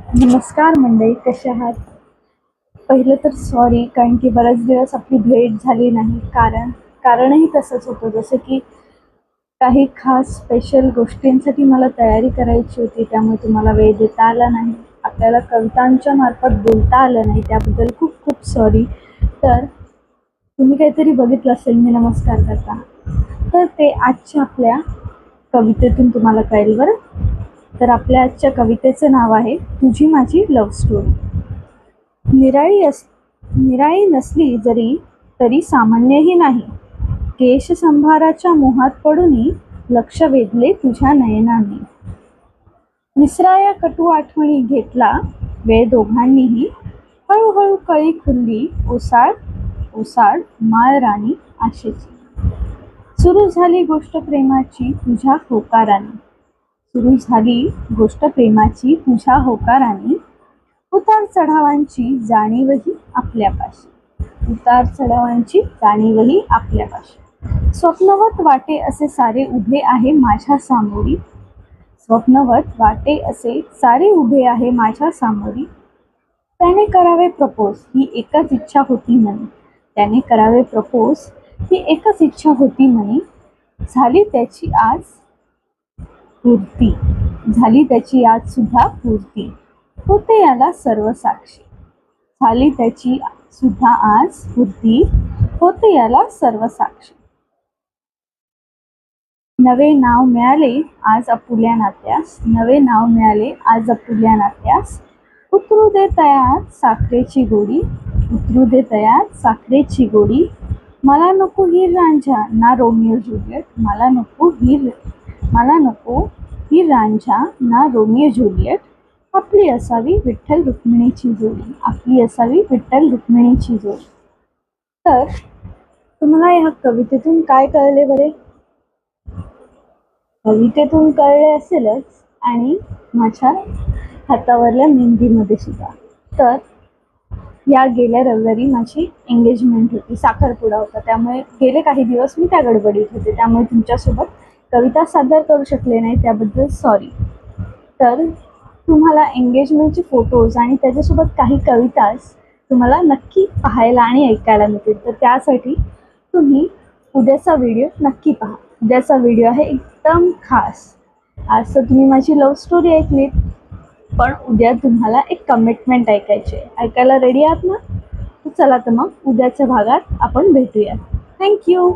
नमस्कार मंडळी, कसे आहात? पहिलं तर सॉरी, कारण की बरेच दिवस आपली भेट झाली नाही. कारणही तसंच होतं, जसं की काही खास स्पेशल गोष्टींसाठी मला तयारी करायची होती, त्यामुळे तुम्हाला वेळ देता आला नाही. आपल्याला कवितांच्या मार्फत बोलता आलं नाही, त्याबद्दल खूप खूप सॉरी. तर तुम्ही काहीतरी बघितलं असेल मी नमस्कार करताना, तर ते आजच्या आपल्या कवितेतून तुम्हाला कळेल बरं. तर आपल्या आजच्या कवितेचं नाव आहे तुझी माझी लव्ह स्टोरी. निराळी नसली जरी तरी सामान्यही नाही. केश संभाराच्या मोहात पडूनी लक्ष वेधले तुझ्या नयनाने. विसराया कटू आठवणी घेतला वेळ दोघांनीही. हळूहळू कळी खुलली ओसाड ओसाड माळ राणी आशेची. सुरू झाली गोष्ट प्रेमाची तुझ्या होकाराने. सुरू झाली गोष्ट प्रेमाची तुझ्या होकाराने. उतार चढावांची जाणीवही आपल्यापाशी. उतार चढावांची जाणीवही आपल्यापाशी. स्वप्नवत वाटे असे सारे उभे आहे माझ्या सामोरी. स्वप्नवत वाटे असे सारे उभे आहे माझ्या सामोरी. त्याने करावे प्रपोज ही एकच इच्छा होती मनी. त्याने करावे प्रपोज ही एकच इच्छा होती मनी. झाली त्याची आज पूर्ती. झाली त्याची आज सुद्धा पूर्ती. होते याला सर्व साक्षी. झाली त्याची सुद्धा आज पूर्ती. होते याला सर्व साक्षी. नवे नाव मिळाले आज आपुल्या नात्यास. नवे नाव मिळाले आज आपुल्या नात्यास. उतरू दे तयात साखरेची गोडी. उतरू दे तयात साखरेची गोडी. मला नको हीर रांझा ना रोमिओ ज्युलियट. मला नको हीर रांझा ना रोमिओ ज्युलियट. आपली असावी विठ्ठल रुक्मिणीची जोडी. आपली असावी विठ्ठल रुक्मिणीची जोडी. तर तुम्हाला या कवितेतून काय कळले बरे? कवितेतून कळले असेलच आणि माझ्या हातावरल्या मेहंदीमध्ये सुद्धा. तर या गेल्या रविवारी माझी एंगेजमेंट होती, साखरपुडा होता, त्यामुळे गेले काही दिवस मी त्या गडबडीत होते, त्यामुळे तुमच्यासोबत कविता सादर करू शकले नाही, त्याबद्दल सॉरी. तर तुम्हाला एंगेजमेंटचे फोटोज आणि त्याच्यासोबत काही कविताच तुम्हाला नक्की पाहायला आणि ऐकायला मिळतील. तर त्यासाठी तुम्ही उद्याचा व्हिडिओ नक्की पहा. उद्याचा व्हिडिओ आहे एकदम खास. आज तर तुम्ही माझी लव्ह स्टोरी ऐकलीत, पण उद्या तुम्हाला एक कमिटमेंट ऐकायला रेडी आहात ना? तर चला तर मग उद्याच्या भागात आपण भेटूयात. थँक्यू.